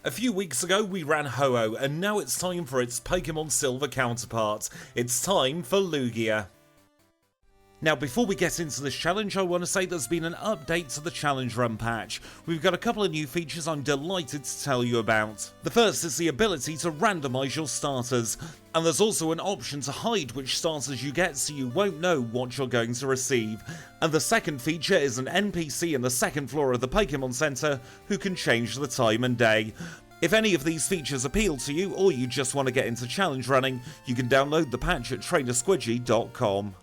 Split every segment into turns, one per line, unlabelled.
A few weeks ago we ran Ho-Oh, and now it's time for its Pokemon Silver counterpart. It's time for Lugia. Now, before we get into this challenge, I want to say there's been an update to the Challenge Run patch. We've got a couple of new features I'm delighted to tell you about. The first is the ability to randomise your starters, and there's also an option to hide which starters you get so you won't know what you're going to receive. And the second feature is an NPC in the second floor of the Pokemon Center who can change the time and day. If any of these features appeal to you, or you just want to get into challenge running, you can download the patch at trainersquidgy.com.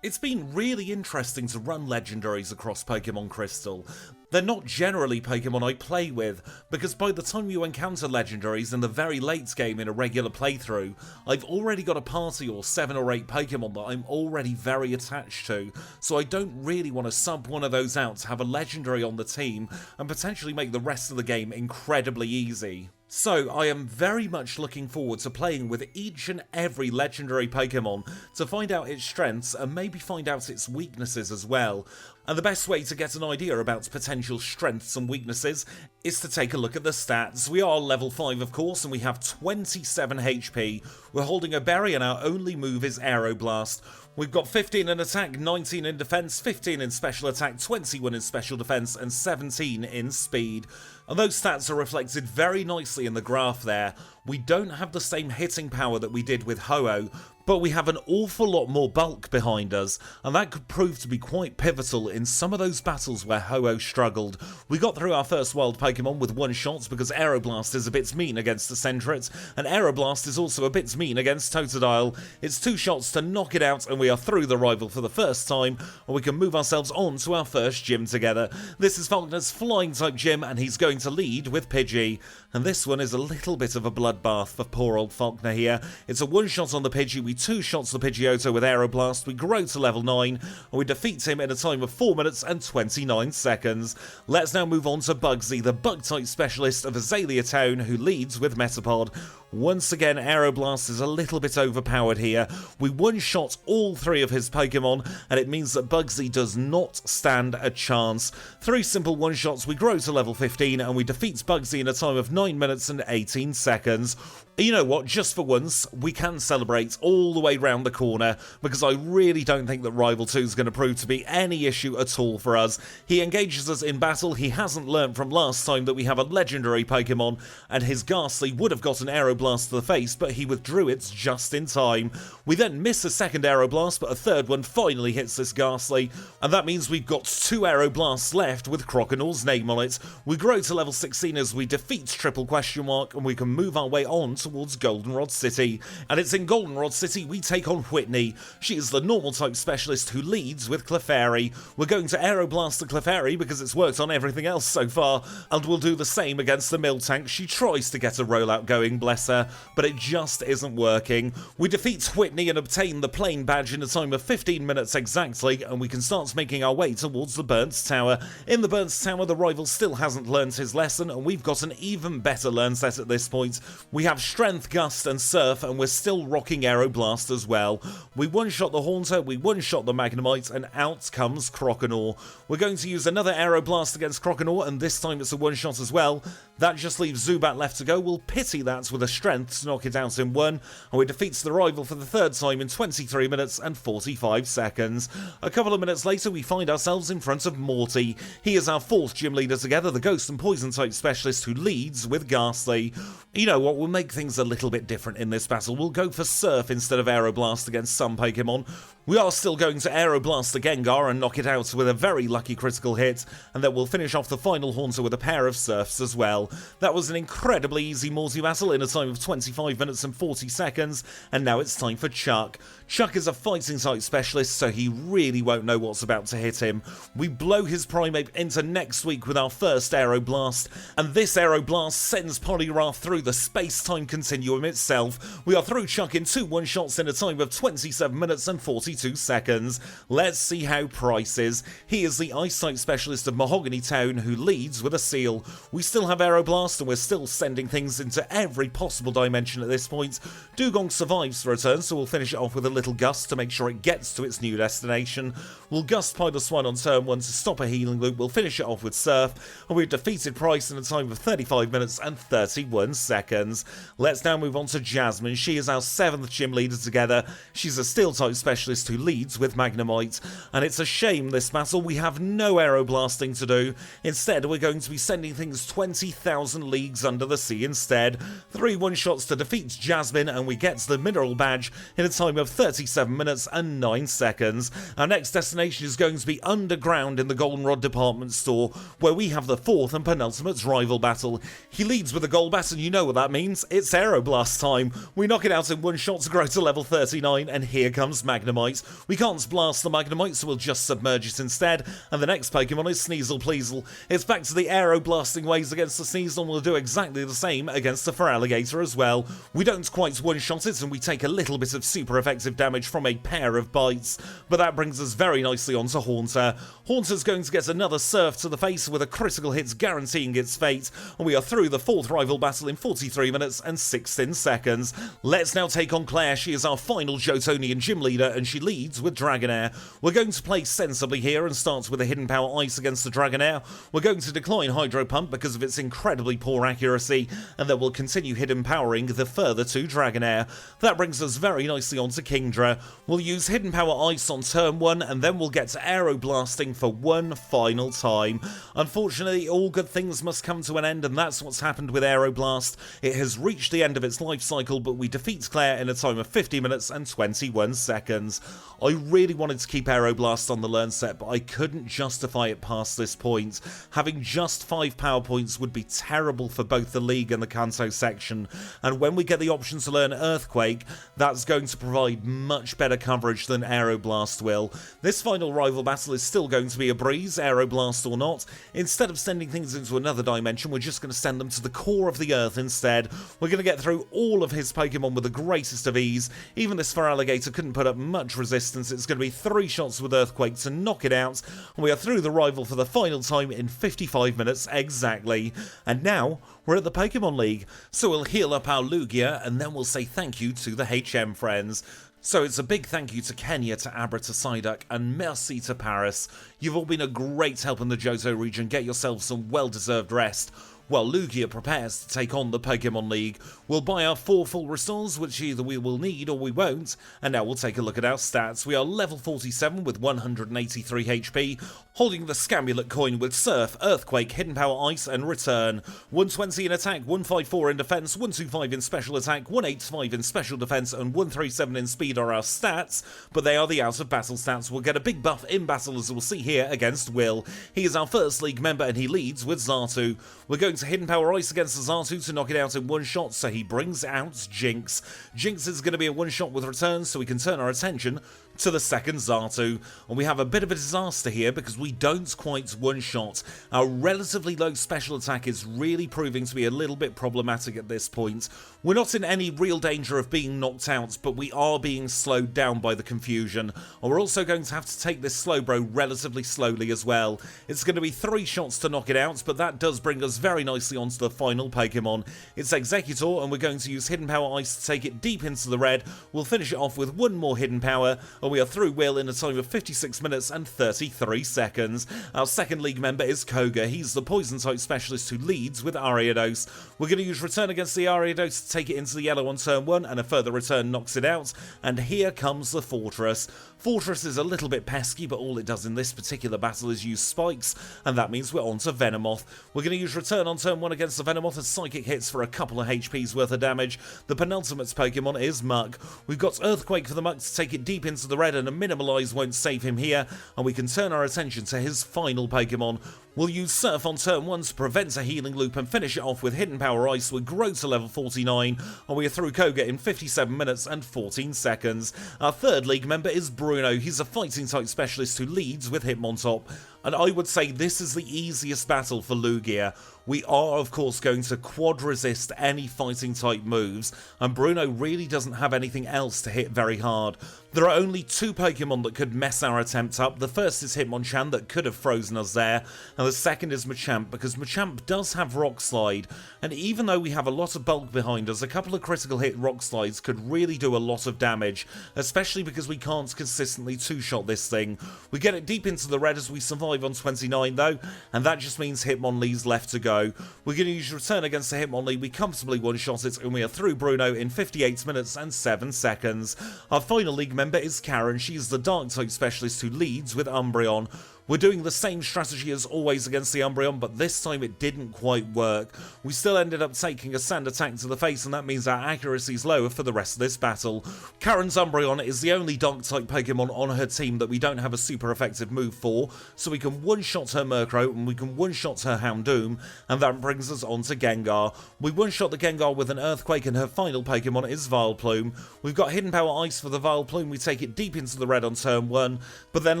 It's been really interesting to run legendaries across Pokemon Crystal. They're not generally Pokemon I play with, because by the time you encounter legendaries in the very late game in a regular playthrough, I've already got a party or 7 or 8 Pokemon that I'm already very attached to, so I don't really want to sub one of those out to have a legendary on the team and potentially make the rest of the game incredibly easy. So I am very much looking forward to playing with each and every legendary Pokemon to find out its strengths and maybe find out its weaknesses as well. And the best way to get an idea about potential strengths and weaknesses is to take a look at the stats. We are level 5 of course, and we have 27 HP. We're holding a berry and our only move is Aeroblast. We've got 15 in attack, 19 in defense, 15 in special attack, 21 in special defense, and 17 in speed. And those stats are reflected very nicely in the graph there. We don't have the same hitting power that we did with Ho-Oh, but we have an awful lot more bulk behind us, and that could prove to be quite pivotal in some of those battles where Ho-Oh struggled. We got through our first wild Pokemon with 1 shot because Aeroblast is a bit mean against the Centret, and Aeroblast is also a bit mean against Totodile. It's 2 shots to knock it out, and we are through the rival for the first time, and we can move ourselves on to our first gym together. This is Falkner's flying type gym, and he's going to lead with Pidgey. And this one is a little bit of a bloodbath for poor old Falkner here. It's a 1 shot on the Pidgey, we 2 shots the Pidgeotto with Aeroblast, we grow to level 9, and we defeat him in a time of 4 minutes and 29 seconds. Let's now move on to Bugsy, the bug-type specialist of Azalea Town, who leads with Metapod. Once again, Aeroblast is a little bit overpowered here. We 1-shot all 3 of his Pokemon, and it means that Bugsy does not stand a chance. 3 simple 1-shots, we grow to level 15, and we defeat Bugsy in a time of 9 minutes and 18 seconds. You know what, just for once, we can celebrate all the way round the corner, because I really don't think that Rival 2 is going to prove to be any issue at all for us. He engages us in battle, he hasn't learnt from last time that we have a legendary Pokemon, and his Ghastly would have got an Aeroblast to the face, but he withdrew it just in time. We then miss a second Aeroblast, but a third one finally hits this Ghastly, and that means we've got 2 Aeroblasts left with Croconaur's name on it. We grow to level 16 as we defeat Triple Question Mark, and we can move our way on towards Goldenrod City. And it's in Goldenrod City we take on Whitney. She is the normal type specialist who leads with Clefairy. We're going to Aeroblast the Clefairy because it's worked on everything else so far, and we'll do the same against the Miltank. She tries to get a rollout going, bless her, but it just isn't working. We defeat Whitney and obtain the Plane Badge in a time of 15 minutes exactly, and we can start making our way towards the Burnt Tower. In the Burnt Tower, the rival still hasn't learned his lesson, and we've got an even better learn set at this point. We have Strength, Gust, and Surf, and we're still rocking Aeroblast as well. We 1-shot the Haunter, we 1-shot the Magnemite, and out comes Croconaur. We're going to use another Aeroblast against Croconaur, and this time it's a 1-shot as well. That just leaves Zubat left to go. We'll pity that with a Strength to knock it out in 1, and we defeat the rival for the 3rd time in 23 minutes and 45 seconds. A couple of minutes later, we find ourselves in front of Morty. He is our 4th gym leader together, the Ghost and Poison type specialist who leads with Ghastly. You know what, we'll make things a little bit different in this battle. We'll go for Surf instead of Aeroblast against some Pokemon. We are still going to Aeroblast the Gengar and knock it out with a very lucky critical hit, and then we'll finish off the final Haunter with a pair of Surfs as well. That was an incredibly easy Morty battle in a time of 25 minutes and 40 seconds, and now it's time for Chuck. Chuck is a fighting type specialist, so he really won't know what's about to hit him. We blow his Primeape into next week with our first Aeroblast, and this Aeroblast sends Poliwrath through the space-time continuum itself. We are through chucking 2 one-shots in a time of 27 minutes and 42 seconds. Let's see how Price is. He is the Ice type specialist of Mahogany Town who leads with a seal. We still have Aeroblast and we're still sending things into every possible dimension at this point. Dugong survives the return, so we'll finish it off with a little Gust to make sure it gets to its new destination. We'll Gust Piloswine on turn 1 to stop a healing loop. We'll finish it off with Surf, and we've defeated Price in a time of 35 minutes and 31 seconds. Let's now move on to Jasmine. She is our 7th gym leader together. She's a Steel type specialist who leads with Magnemite, and it's a shame this battle we have no Aeroblasting to do. Instead, we're going to be sending things 20,000 leagues under the sea instead. 3 one-shots to defeat Jasmine, and we get the Mineral Badge in a time of 37 minutes and 9 seconds. Our next destination is going to be underground in the Goldenrod department store, where we have the 4th and penultimate rival battle. He leads with a Golbat, and you know what that means. It's Aeroblast time. We knock it out in one shot to grow to level 39, and here comes Magnemite. We can't blast the Magnemite, so we'll just submerge it instead, and the next Pokemon is Sneasel Pleasel. It's back to the Aeroblasting ways against the Sneasel, and we'll do exactly the same against the Feraligatr as well. We don't quite one-shot it, and we take a little bit of super effective damage from a pair of bites, but that brings us very nicely on to Haunter. Haunter's going to get another Surf to the face with a critical hit guaranteeing its fate, and we are through the 4th rival battle in 43 minutes and 16 seconds. Let's now take on Claire. She is our final Jotonian gym leader, and she leads with Dragonair. We're going to play sensibly here and start with a Hidden Power Ice against the Dragonair. We're going to decline Hydro Pump because of its incredibly poor accuracy, and then we'll continue Hidden Powering the further 2 Dragonair. That brings us very nicely on to Kingdra. We'll use Hidden Power Ice on turn 1, and then we'll get to Aeroblasting for one final time. Unfortunately, all good things must come to an end, and that's what's happened with Aeroblast. It has reached the end of its life cycle, but we defeat Claire in a time of 50 minutes and 21 seconds. I really wanted to keep Aeroblast on the learn set, but I couldn't justify it past this point. Having just 5 power points would be terrible for both the League and the Kanto section, and when we get the option to learn Earthquake, that's going to provide much better coverage than Aeroblast will. This final rival battle is still going to be a breeze, Aeroblast or not. Instead of sending things into another dimension, we're just going to send them to the core of the Earth instead. We're going to get through all of his Pokemon with the greatest of ease. Even this Feraligatr couldn't put up much resistance. It's going to be 3 shots with Earthquake to knock it out, and we are through the rival for the final time in 55 minutes exactly. And now we're at the Pokemon League, so we'll heal up our Lugia, and then we'll say thank you to the HM friends. So it's a big thank you to Kenya, to Abra, to Psyduck, and merci to Paris. You've all been a great help in the Johto region. Get yourselves some well-deserved rest. While Lugia prepares to take on the Pokemon League, we'll buy our 4 full restores, which either we will need or we won't, and now we'll take a look at our stats. We are level 47 with 183 HP, holding the Scamulet coin with Surf, Earthquake, Hidden Power Ice, and Return. 120 in attack, 154 in defense, 125 in special attack, 185 in special defense, and 137 in speed are our stats, but they are the out of battle stats. We'll get a big buff in battle, as we'll see here, against Will. He is our first League member, and he leads with Xatu. We're going to Hidden Power Ice against the Xatu to knock it out in one shot, so he brings out Jinx. Jinx is going to be a one shot with Return, so we can turn our attention to the second Xatu, and we have a bit of a disaster here because we don't quite one-shot. Our relatively low special attack is really proving to be a little bit problematic at this point. We're not in any real danger of being knocked out, but we are being slowed down by the confusion, and we're also going to have to take this Slowbro relatively slowly as well. It's going to be 3 shots to knock it out, but that does bring us very nicely onto the final Pokemon. It's Executor, and we're going to use Hidden Power Ice to take it deep into the red. We'll finish it off with one more Hidden Power, and we are through Will in a time of 56 minutes and 33 seconds. Our second League member is Koga. He's the Poison type specialist who leads with Ariados. We're going to use Return against the Ariados to take it into the yellow on turn 1, and a further Return knocks it out. And here comes the Fortress. Fortress is a little bit pesky, but all it does in this particular battle is use Spikes, and that means we're on to Venomoth. We're going to use Return on turn 1 against the Venomoth as Psychic hits for a couple of HP's worth of damage. The penultimate Pokemon is Muck. We've got Earthquake for the Muck to take it deep into the red, and a Minimalize won't save him here, and we can turn our attention to his final Pokemon. We'll use Surf on turn 1 to prevent a healing loop and finish it off with Hidden Power Ice with grow to level 49, and we are through Koga in 57 minutes and 14 seconds. Our third league member is Bruno. He's a fighting type specialist who leads with Hitmontop, and I would say this is the easiest battle for Lugia. We are of course going to quad resist any fighting type moves, and Bruno really doesn't have anything else to hit very hard. There are only two Pokemon that could mess our attempt up. The first is Hitmonchan that could have frozen us there, and the second is Machamp, because Machamp does have Rock Slide, and even though we have a lot of bulk behind us, a couple of critical hit Rock Slides could really do a lot of damage, especially because we can't consistently two-shot this thing. We get it deep into the red as we survive on 29 though, and that just means Hitmonlee's left to go. We're going to use Return against the Hitmonlee, we comfortably one-shot it, and we are through Bruno in 58 minutes and 7 seconds. Our final league member is Karen. She's the Dark-type specialist who leads with Umbreon. We're doing the same strategy as always against the Umbreon, but this time it didn't quite work. We still ended up taking a sand attack to the face, and that means our accuracy is lower for the rest of this battle. Karen's Umbreon is the only Dark-type Pokemon on her team that we don't have a super effective move for, so we can one-shot her Murkrow and we can one-shot her Houndoom, and that brings us on to Gengar. We one-shot the Gengar with an Earthquake, and her final Pokemon is Vileplume. We've got Hidden Power Ice for the Vileplume, we take it deep into the red on turn 1, but then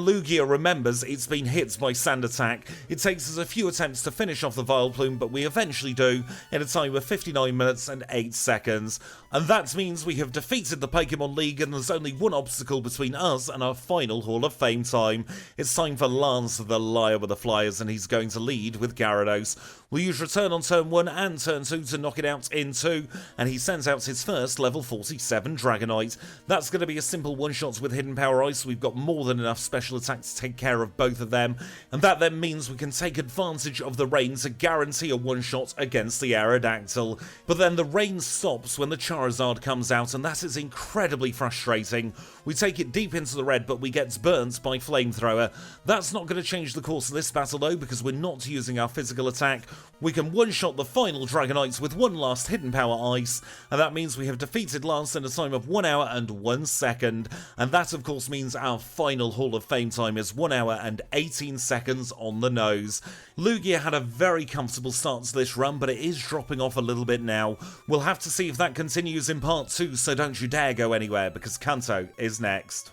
Lugia remembers it's been hit by Sand Attack. It takes us a few attempts to finish off the Vileplume, but we eventually do in a time of 59 minutes and 8 seconds. And that means we have defeated the Pokémon League, and there's only one obstacle between us and our final Hall of Fame time. It's time for Lance the Liar with the Flyers, and he's going to lead with Gyarados. We'll use Return on turn 1 and turn 2 to knock it out in 2, and he sends out his first level 47 Dragonite. That's going to be a simple one-shot with Hidden Power Ice. We've got more than enough special attacks to take care of both of them, and that then means we can take advantage of the rain to guarantee a one-shot against the Aerodactyl. But then the rain stops when the Charizard comes out, and that is incredibly frustrating. We take it deep into the red, but we get burnt by Flamethrower. That's not going to change the course of this battle though, because we're not using our physical attack. We can one-shot the final Dragonites with one last Hidden Power Ice, and that means we have defeated Lance in a time of 1 hour and 1 second, and that of course means our final Hall of Fame time is 1 hour and 18 seconds on the nose. Lugia had a very comfortable start to this run, but it is dropping off a little bit now. We'll have to see if that continues in part 2, so don't you dare go anywhere, because Kanto is next.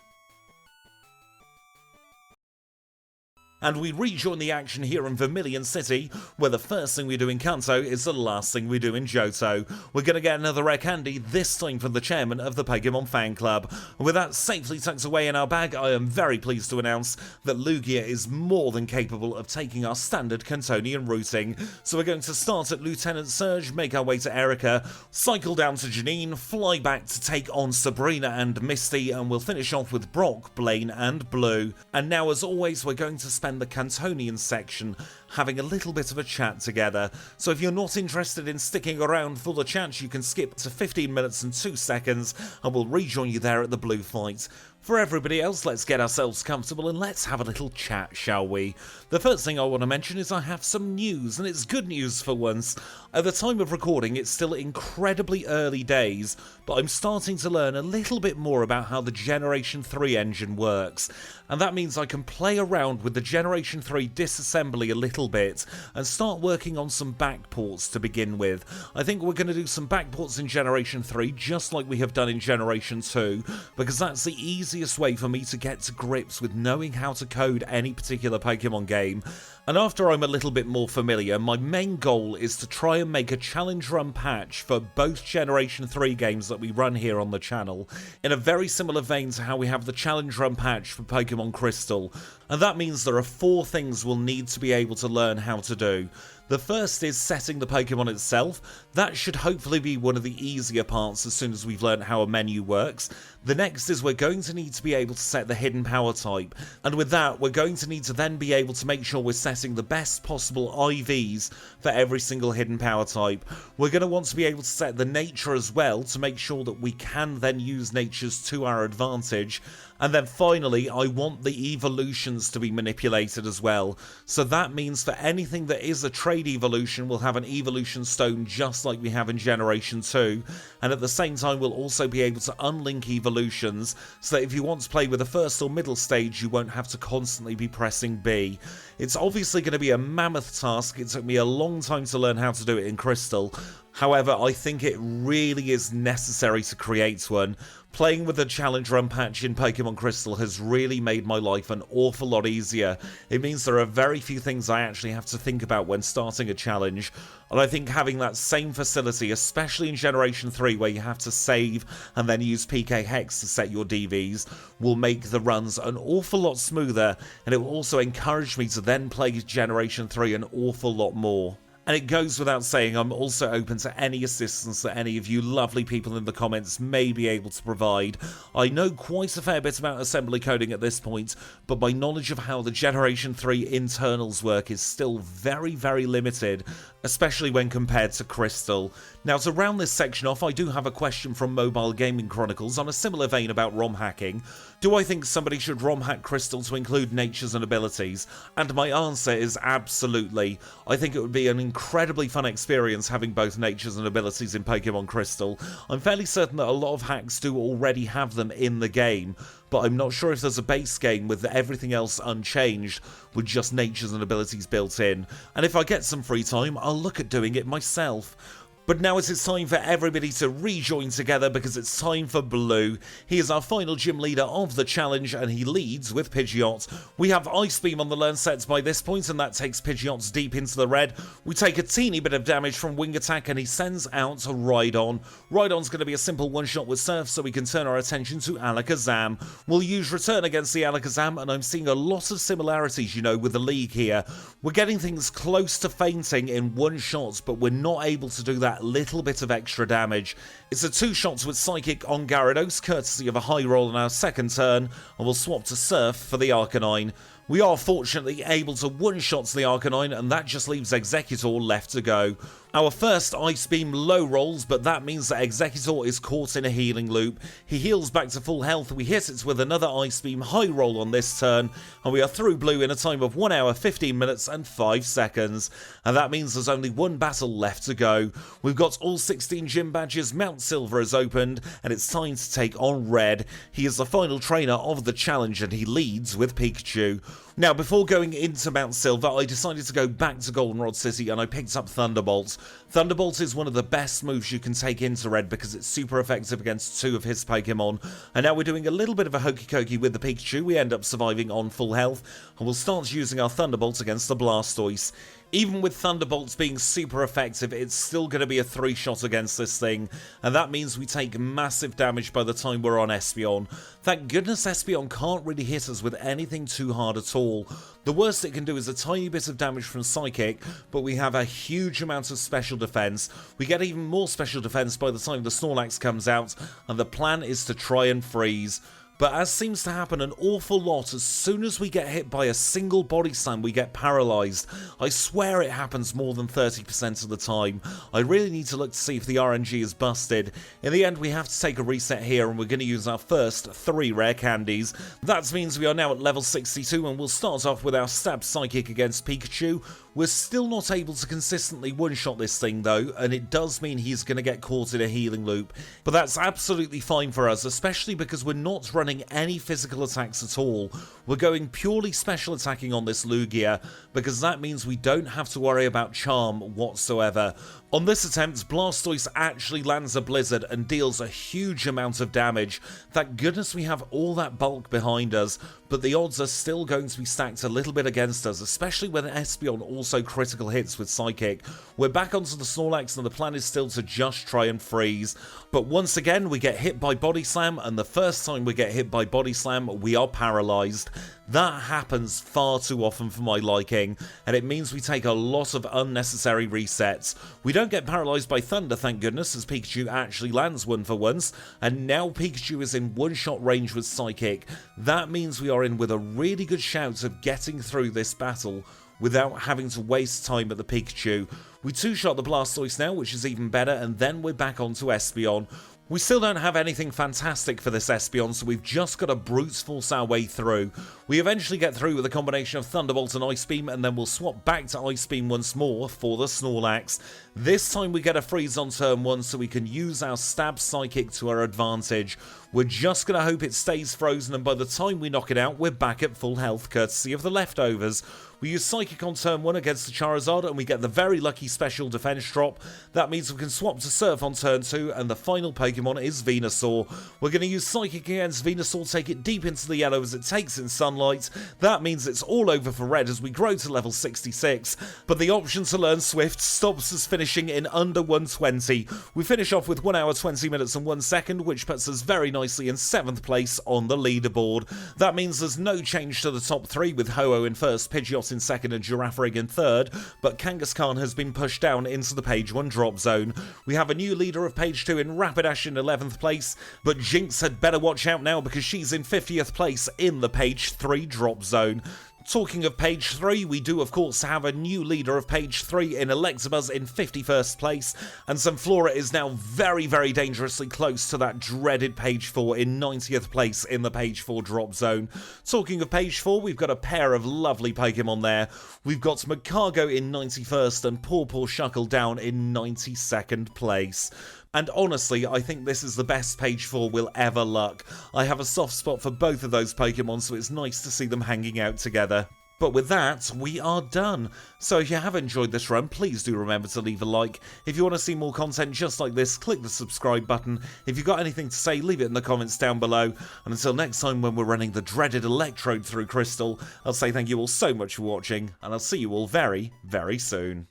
And we rejoin the action here in Vermilion City, where the first thing we do in Kanto is the last thing we do in Johto. We're going to get another rare candy, this time from the chairman of the Pokemon Fan Club. And with that safely tucked away in our bag, I am very pleased to announce that Lugia is more than capable of taking our standard Kantonian routing. So we're going to start at Lieutenant Surge, make our way to Erica, cycle down to Janine, fly back to take on Sabrina and Misty, and we'll finish off with Brock, Blaine and Blue. And now as always, we're going to spend the Kantonian section having a little bit of a chat together. So if you're not interested in sticking around for the chat, you can skip to 15 minutes and 2 seconds and we'll rejoin you there at the blue fight. For everybody else, let's get ourselves comfortable and let's have a little chat, shall we? The first thing I want to mention is I have some news, and it's good news for once. At the time of recording, it's still incredibly early days, but I'm starting to learn a little bit more about how the Generation 3 engine works, and that means I can play around with the Generation 3 disassembly a little bit and start working on some backports to begin with. I think we're going to do some backports in Generation 3 just like we have done in Generation 2, because that's the easiest way for me to get to grips with knowing how to code any particular Pokemon game. And after I'm a little bit more familiar, my main goal is to try and make a challenge run patch for both Generation 3 games that we run here on the channel, in a very similar vein to how we have the challenge run patch for Pokemon Crystal. And that means there are 4 things we'll need to be able to learn how to do. The first is setting the Pokemon itself. That should hopefully be one of the easier parts as soon as we've learned how a menu works. The next is we're going to need to be able to set the hidden power type, and with that we're going to need to then be able to make sure we're setting the best possible IVs for every single hidden power type. We're going to want to be able to set the nature as well to make sure that we can then use natures to our advantage, And then finally, I want the evolutions to be manipulated as well. So that means for anything that is a trade evolution, we'll have an evolution stone just like we have in Generation 2. And at the same time, we'll also be able to unlink evolutions so that if you want to play with the first or middle stage, you won't have to constantly be pressing B. It's obviously going to be a mammoth task. It took me a long time to learn how to do it in Crystal. However, I think it really is necessary to create one. Playing with the challenge run patch in Pokemon Crystal has really made my life an awful lot easier. It means there are very few things I actually have to think about when starting a challenge, and I think having that same facility, especially in Generation 3 where you have to save and then use PK Hex to set your DVs, will make the runs an awful lot smoother, and it will also encourage me to then play Generation 3 an awful lot more. And it goes without saying, I'm also open to any assistance that any of you lovely people in the comments may be able to provide. I know quite a fair bit about assembly coding at this point, but my knowledge of how the Generation 3 internals work is still very, very limited, especially when compared to Crystal. Now, to round this section off, I do have a question from Mobile Gaming Chronicles on a similar vein about ROM hacking. Do I think somebody should ROM hack Crystal to include natures and abilities? And my answer is absolutely. I think it would be an incredibly fun experience having both natures and abilities in Pokemon Crystal. I'm fairly certain that a lot of hacks do already have them in the game, but I'm not sure if there's a base game with everything else unchanged, with just natures and abilities built in. And if I get some free time, I'll look at doing it myself. But now it is time for everybody to rejoin together because it's time for Blue. He is our final gym leader of the challenge and he leads with Pidgeot. We have Ice Beam on the learn sets by this point and that takes Pidgeot deep into the red. We take a teeny bit of damage from Wing Attack and he sends out Rhydon. Rhydon's going to be a simple one-shot with Surf so we can turn our attention to Alakazam. We'll use Return against the Alakazam and I'm seeing a lot of similarities, with the League here. We're getting things close to fainting in one shot, but we're not able to do that little bit of extra damage. It's a 2-shot with Psychic on Gyarados, courtesy of a high roll on our second turn, and we'll swap to Surf for the Arcanine. We are fortunately able to one-shot the Arcanine, and that just leaves Executor left to go. Our first Ice Beam low rolls, but that means that Executor is caught in a healing loop. He heals back to full health, we hit it with another Ice Beam high roll on this turn, and we are through Blue in a time of 1 hour, 15 minutes and 5 seconds. And that means there's only one battle left to go. We've got all 16 gym badges, Mount Silver has opened, and it's time to take on Red. He is the final trainer of the challenge and he leads with Pikachu. Now, before going into Mount Silver, I decided to go back to Goldenrod City and I picked up Thunderbolt. Thunderbolt is one of the best moves you can take into Red because it's super effective against 2 of his Pokemon. And now we're doing a little bit of a hokey cokey with the Pikachu. We end up surviving on full health and we'll start using our Thunderbolt against the Blastoise. Even with Thunderbolts being super effective, it's still going to be a 3-shot against this thing, and that means we take massive damage by the time we're on Espeon. Thank goodness Espeon can't really hit us with anything too hard at all. The worst it can do is a tiny bit of damage from Psychic, but we have a huge amount of special defense. We get even more special defense by the time the Snorlax comes out, and the plan is to try and freeze. But as seems to happen an awful lot, as soon as we get hit by a single body slam, we get paralysed. I swear it happens more than 30% of the time. I really need to look to see if the RNG is busted. In the end, we have to take a reset here, and we're going to use our first 3 rare candies. That means we are now at level 62, and we'll start off with our Stab Psychic against Pikachu. We're still not able to consistently one-shot this thing though, and it does mean he's going to get caught in a healing loop. But that's absolutely fine for us, especially because we're not running any physical attacks at all. We're going purely special attacking on this Lugia, because that means we don't have to worry about Charm whatsoever. On this attempt, Blastoise actually lands a Blizzard and deals a huge amount of damage. Thank goodness we have all that bulk behind us, but the odds are still going to be stacked a little bit against us, especially when Espeon also critical hits with Psychic. We're back onto the Snorlax and the plan is still to just try and freeze. But once again, we get hit by Body Slam, and the first time we get hit by Body Slam, we are paralysed. That happens far too often for my liking, and it means we take a lot of unnecessary resets. We don't get paralysed by Thunder, thank goodness, as Pikachu actually lands one for once, and now Pikachu is in one-shot range with Psychic. That means we are in with a really good shout of getting through this battle without having to waste time at the Pikachu. We 2-shot the Blastoise now, which is even better, and then we're back onto Espeon. We still don't have anything fantastic for this Espeon, so we've just got to brute force our way through. We eventually get through with a combination of Thunderbolt and Ice Beam, and then we'll swap back to Ice Beam once more for the Snorlax. This time we get a freeze on turn 1, so we can use our Stab Psychic to our advantage. We're just going to hope it stays frozen, and by the time we knock it out, we're back at full health, courtesy of the leftovers. We use Psychic on turn 1 against the Charizard, and we get the very lucky special defense drop. That means we can swap to Surf on turn 2, and the final Pokemon is Venusaur. We're going to use Psychic against Venusaur, take it deep into the yellow as it takes in Sunlight. That means it's all over for Red as we grow to level 66, but the option to learn Swift stops us finishing in under 120. We finish off with 1 hour 20 minutes and 1 second, which puts us very nicely in 7th place on the leaderboard. That means there's no change to the top 3, with Ho-Oh in first, Pidgeot in second and Girafarig in third, but Kangaskhan has been pushed down into the page 1 drop zone. We have a new leader of page 2 in Rapidash in 11th place, but Jinx had better watch out now because she's in 50th place in the page 3 drop zone. Talking of page 3, we do of course have a new leader of page 3 in Electabuzz in 51st place, and Sunflora is now very, very dangerously close to that dreaded page 4 in 90th place in the page 4 drop zone. Talking of page 4, we've got a pair of lovely Pokemon there. We've got Magcargo in 91st and Paw Shuckle down in 92nd place. And honestly, I think this is the best page 4 we'll ever luck. I have a soft spot for both of those Pokemon, so it's nice to see them hanging out together. But with that, we are done. So if you have enjoyed this run, please do remember to leave a like. If you want to see more content just like this, click the subscribe button. If you've got anything to say, leave it in the comments down below. And until next time when we're running the dreaded Electrode through Crystal, I'll say thank you all so much for watching, and I'll see you all very, very soon.